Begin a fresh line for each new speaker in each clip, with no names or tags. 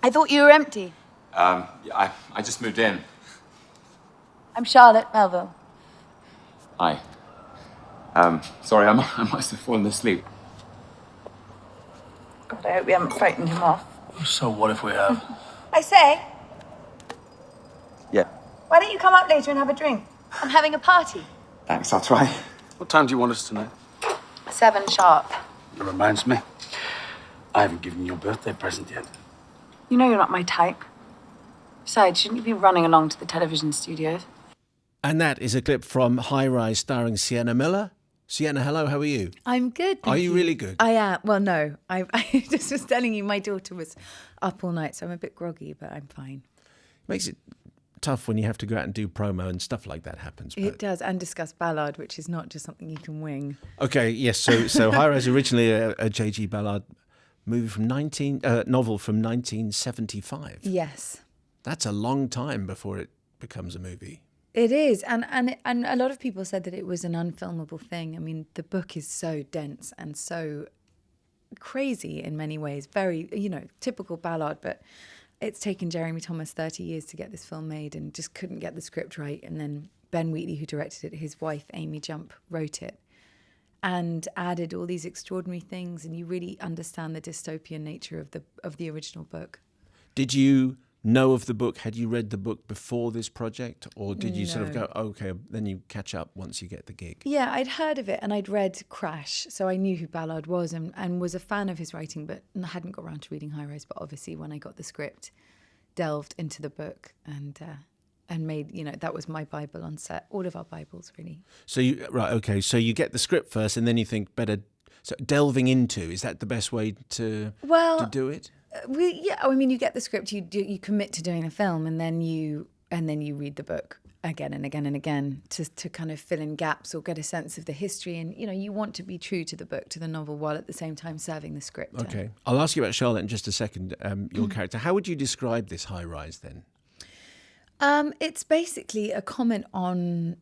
I thought you were empty.
Yeah, I just moved in.
I'm Charlotte Melville.
Hi. Sorry, I must have fallen asleep.
God, I hope we haven't frightened him off.
So what if we have?
I say,
Yeah.
why don't you come up later and have a drink? I'm having a party.
Thanks, I'll try.
What time do you want us tonight?
7 sharp.
It reminds me, I haven't given you a birthday present yet.
You know you're not my type. Besides, shouldn't you be running along to the television studios?
And that is a clip from High Rise starring Sienna Miller. Sienna, hello, how are you?
I'm good.
Are you really good?
I am. Well, no. I just was telling you my daughter was up all night, so I'm a bit groggy, but I'm fine.
Makes it tough when you have to go out and do promo and stuff like that happens.
It does, and discuss Ballard, which is not just something you can wing.
Okay, yes. So High Rise originally a J.G. Ballard movie from novel from 1975.
Yes,
that's a long time before it becomes a movie.
It is, and a lot of people said that it was an unfilmable thing. I mean, the book is so dense and so crazy in many ways. Very, typical Ballard, but it's taken Jeremy Thomas 30 years to get this film made and just couldn't get the script right. And then Ben Wheatley, who directed it, his wife, Amy Jump, wrote it and added all these extraordinary things. And you really understand the dystopian nature of the original book.
Did you know of the book? Had you read the book before this project? Or did you sort of go, okay, then you catch up once you get the gig?
Yeah, I'd heard of it and I'd read Crash, so I knew who Ballard was and was a fan of his writing, but hadn't got around to reading High Rise. But obviously when I got the script, delved into the book and made, that was my Bible on set, all of our Bibles really.
So you get the script first and then you think so delving into, is that the best way to do it?
You get the script, you commit to doing the film, and then you read the book again and again and again to kind of fill in gaps or get a sense of the history. And you want to be true to the book, to the novel, while at the same time serving the script.
Okay, I'll ask you about Charlotte in just a second. Your character. How would you describe this High Rise then?
It's basically a comment on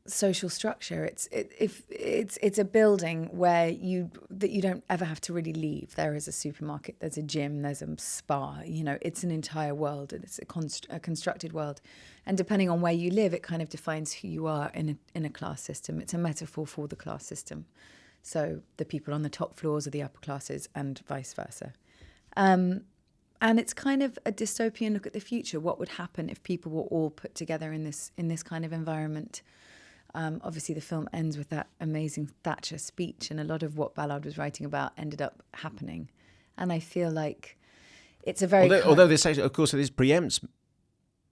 social structure. It's a building where you don't ever have to really leave. There is a supermarket, there's a gym, there's a spa. It's an entire world, and it's a constructed world. And depending on where you live, it kind of defines who you are in a class system. It's a metaphor for the class system. So the people on the top floors are the upper classes, and vice versa. And it's kind of a dystopian look at the future. What would happen if people were all put together in this kind of environment? Obviously, the film ends with that amazing Thatcher speech, and a lot of what Ballard was writing about ended up happening. And I feel like it's a very...
Although this actually, of course, this preempts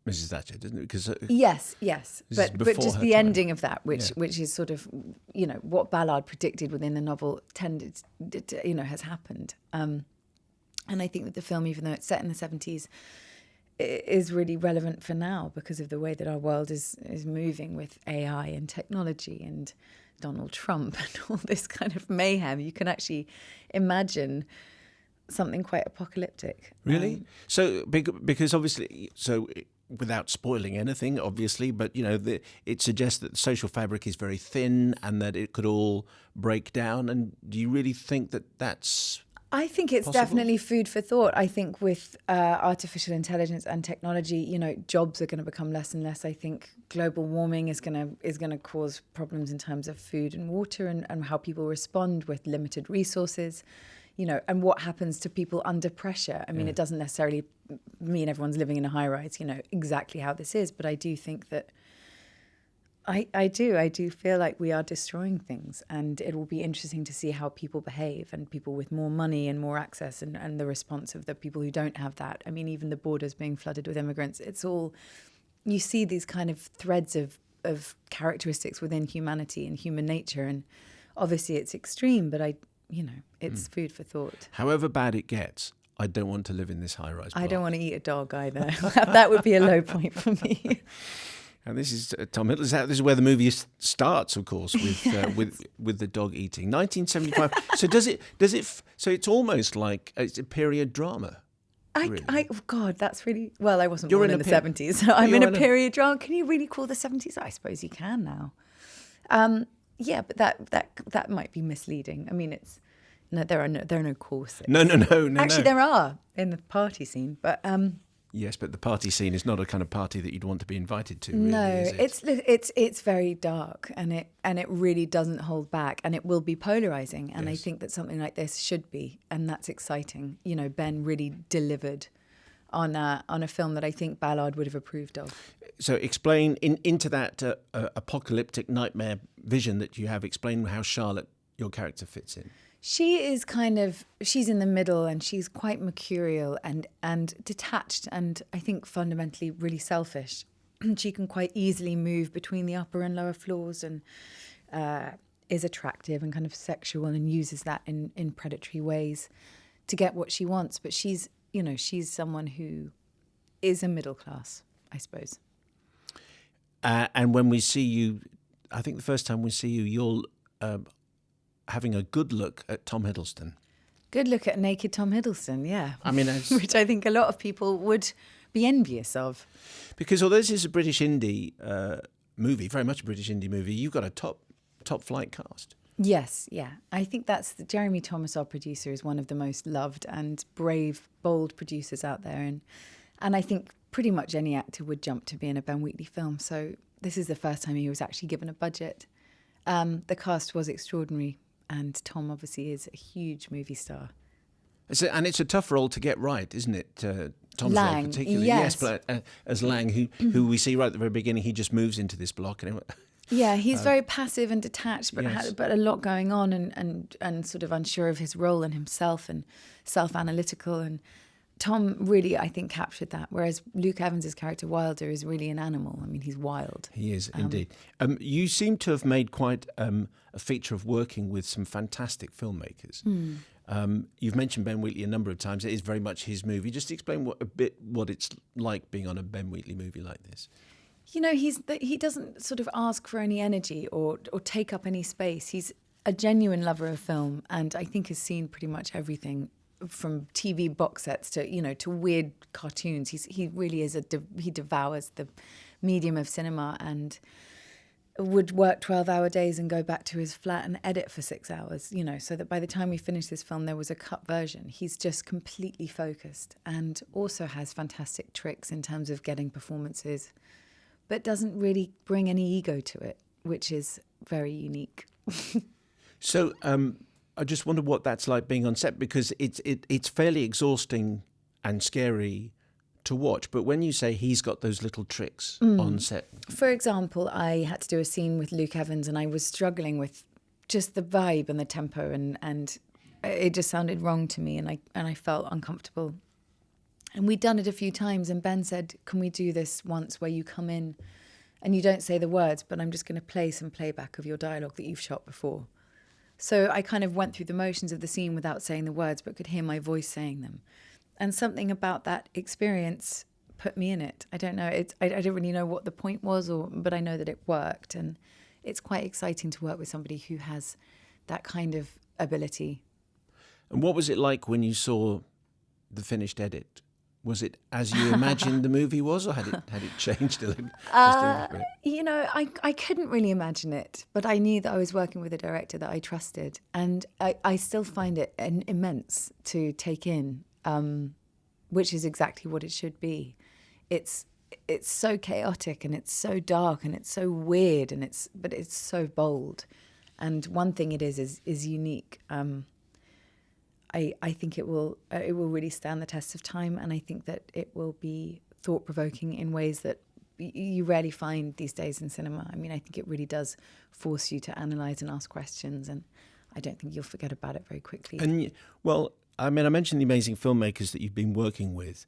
Mrs. Thatcher, doesn't it? Because
yes. But just the
time.
Ending of that, which is sort of, what Ballard predicted within the novel has happened. And I think that the film, even though it's set in the 70s, is really relevant for now because of the way that our world is moving with AI and technology and Donald Trump and all this kind of mayhem. You can actually imagine something quite apocalyptic.
Really? Because obviously, without spoiling anything, obviously, but it suggests that the social fabric is very thin and that it could all break down. And do you really think that that's...
I think it's definitely food for thought. I think with artificial intelligence and technology, jobs are going to become less and less. I think global warming is going to cause problems in terms of food and water and how people respond with limited resources, and what happens to people under pressure. I mean, it doesn't necessarily mean everyone's living in a high rise, exactly how this is, but I do think that I do feel like we are destroying things, and it will be interesting to see how people behave, and people with more money and more access and the response of the people who don't have that. I mean, even the borders being flooded with immigrants, it's all, you see these kind of threads of characteristics within humanity and human nature, and obviously it's extreme, but it's food for thought.
However bad it gets, I don't want to live in this high-rise block.
I don't want to eat a dog either. That would be a low point for me.
And this is Tom Hiddleston. This is where the movie starts, of course, with the dog eating. 1975. So it's almost like it's a period drama.
God, that's really... Well, I wasn't born in the 70s, so I'm in a period drama. Can you really call the 70s? I suppose you can now. Yeah, but that might be misleading. I mean, No, there are no corsets.
No.
Actually, there are in the party scene, but
Yes, but the party scene is not a kind of party that you'd want to be invited to. Really,
no,
is it?
it's very dark, and it really doesn't hold back, and it will be polarizing. And I
Yes.
think that something like this should be, and that's exciting. You know, Ben really delivered on a film that I think Ballard would have approved of.
So explain into that apocalyptic nightmare vision that you have. Explain how Charlotte, your character, fits in.
She is she's in the middle, and she's quite mercurial and detached, and I think fundamentally really selfish. She can quite easily move between the upper and lower floors, and is attractive and kind of sexual, and uses that in predatory ways to get what she wants. But she's someone who is a middle class, I suppose.
And when we see you, I think the first time we see you, you're having a good look at Tom Hiddleston.
Good look at naked Tom Hiddleston, yeah.
I mean,
which I think a lot of people would be envious of.
Because although this is a British indie movie, very much a British indie movie, you've got a top flight cast.
Yes, yeah. I think Jeremy Thomas, our producer, is one of the most loved and brave, bold producers out there. And I think pretty much any actor would jump to be in a Ben Wheatley film. So this is the first time he was actually given a budget. The cast was extraordinary. And Tom obviously is a huge movie star.
And it's a tough role to get right, isn't it? Tom's
Lang,
role particularly.
yes.
But as Lang, who we see right at the very beginning, he just moves into this block. And
yeah, he's very passive and detached, but
Yes.
but a lot going on, and sort of unsure of his role and himself, and self-analytical. And Tom really, I think, captured that. Whereas Luke Evans' character Wilder is really an animal. I mean, he's wild.
He is indeed. You seem to have made quite a feature of working with some fantastic filmmakers. You've mentioned Ben Wheatley a number of times. It is very much his movie. Just explain what it's like being on a Ben Wheatley movie like this.
You know, he doesn't sort of ask for any energy or take up any space. He's a genuine lover of film, and I think has seen pretty much everything from TV box sets to weird cartoons. He really is he devours the medium of cinema, and would work 12-hour days and go back to his flat and edit for 6 hours, so that by the time we finished this film, there was a cut version. He's just completely focused, and also has fantastic tricks in terms of getting performances, but doesn't really bring any ego to it, which is very unique.
So I just wonder what that's like being on set, because it's fairly exhausting and scary to watch. But when you say he's got those little tricks on set.
For example, I had to do a scene with Luke Evans, and I was struggling with just the vibe and the tempo, and it just sounded wrong to me, and I felt uncomfortable. And we'd done it a few times, and Ben said, can we do this once where you come in and you don't say the words, but I'm just going to play some playback of your dialogue that you've shot before. So I kind of went through the motions of the scene without saying the words, but could hear my voice saying them. And something about that experience put me in it. I don't know. I don't really know what the point was, but I know that it worked. And it's quite exciting to work with somebody who has that kind of ability.
And what was it like when you saw the finished edit? Was it as you imagined the movie was, or had it changed a little?
I couldn't really imagine it, but I knew that I was working with a director that I trusted, and I still find it immense to take in, which is exactly what it should be. It's so chaotic, and it's so dark, and it's so weird, but it's so bold. And one thing it is unique. I think it will really stand the test of time, and I think that it will be thought-provoking in ways that you rarely find these days in cinema. I mean, I think it really does force you to analyse and ask questions, and I don't think you'll forget about it very quickly.
And I mentioned the amazing filmmakers that you've been working with,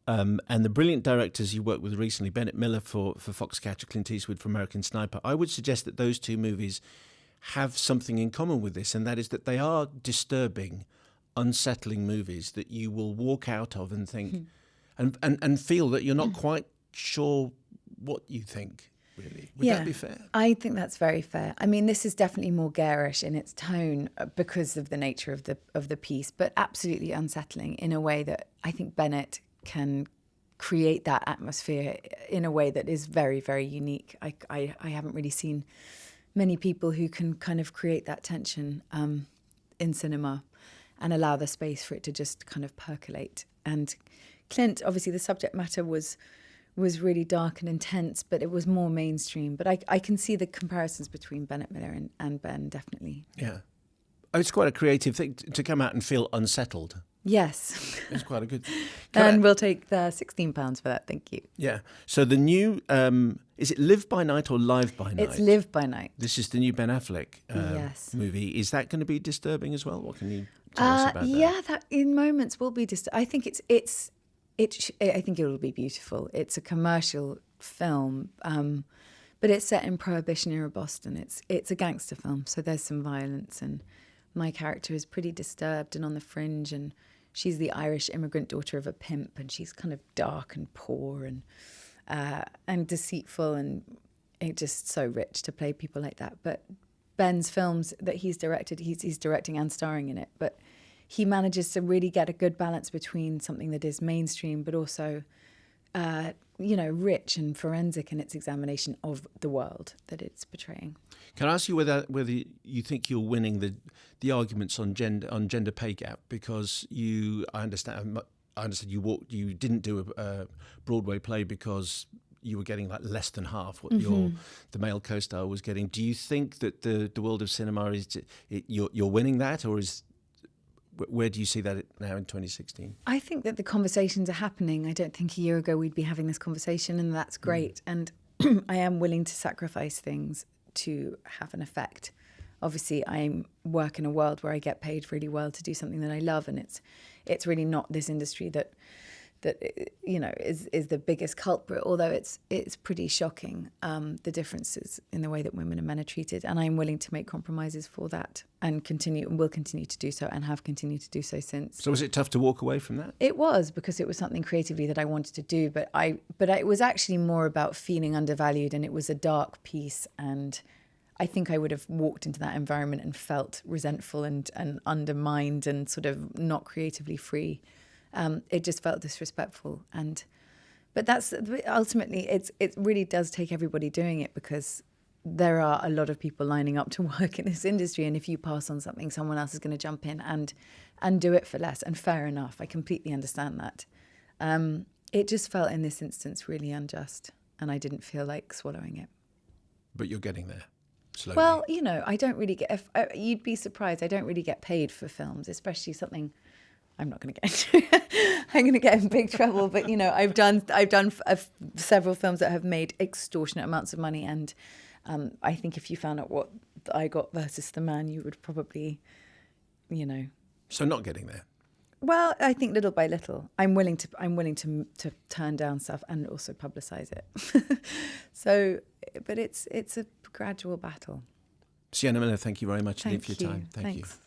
and the brilliant directors you worked with recently, Ben Miller for Foxcatcher, Clint Eastwood for American Sniper. I would suggest that those two movies have something in common with this, and that is that they are disturbing, unsettling movies that you will walk out of and think and feel that you're not quite sure what you think, really. Would that be fair?
I think that's very fair. I mean, this is definitely more garish in its tone because of the nature of the piece, but absolutely unsettling in a way that I think Bennett can create that atmosphere in a way that is very, very unique. I haven't really seen many people who can kind of create that tension in cinema. and allow the space for it to just kind of percolate. And Clint, obviously the subject matter was really dark and intense, but it was more mainstream. But I can see the comparisons between Bennett Miller and Ben, definitely.
Yeah. Oh, it's quite a creative thing to come out and feel unsettled.
Yes.
It's quite a good...
And we'll take the £16 for that, thank you.
Yeah. So the new... is it Live by Night or Live by Night?
It's Live by Night.
This is the new Ben Affleck
Yes.
movie. Is that going to be disturbing as well? What can you tell us about that?
Yeah, that in moments will be disturbing. I think I think it will be beautiful. It's a commercial film, but it's set in Prohibition era Boston. It's a gangster film, so there's some violence, and my character is pretty disturbed and on the fringe, and she's the Irish immigrant daughter of a pimp, and she's kind of dark and poor and deceitful, and it's just so rich to play people like that. But Ben's films that he's directed, he's directing and starring in it, but he manages to really get a good balance between something that is mainstream, but also, rich and forensic in its examination of the world that it's portraying.
Can I ask you whether you think you're winning the arguments on gender pay gap? Because I understand you didn't do a Broadway play because you were getting like less than half what the male co-star was getting. Do you think that the world of cinema you're winning that, or where do you see that now in 2016?
I think that the conversations are happening. I don't think a year ago we'd be having this conversation, and that's great. And I am willing to sacrifice things to have an effect. Obviously, I work in a world where I get paid really well to do something that I love, and it's really not this industry that is the biggest culprit. Although it's pretty shocking, the differences in the way that women and men are treated, and I'm willing to make compromises for that, and will continue to do so, and have continued to do so since.
So was it tough to walk away from that?
It was, because it was something creatively that I wanted to do, but it was actually more about feeling undervalued, and it was a dark piece, and I think I would have walked into that environment and felt resentful and undermined and sort of not creatively free. It just felt disrespectful, but that's ultimately it really does take everybody doing it, because there are a lot of people lining up to work in this industry, and if you pass on something, someone else is going to jump in and do it for less. And fair enough, I completely understand that. It just felt in this instance really unjust, and I didn't feel like swallowing it. But
you're getting there slowly.
Well, I don't really get. You'd be surprised. I don't really get paid for films, especially something. I'm not going to get into. I'm going to get in big trouble. But I've done several films that have made extortionate amounts of money, and I think if you found out what I got versus The Man, you would probably,
So not getting there.
Well, I think little by little, I'm willing to turn down stuff and also publicise it. So, but it's a gradual battle.
Sienna Miller, thank you very much
Thank
for your time.
Thanks.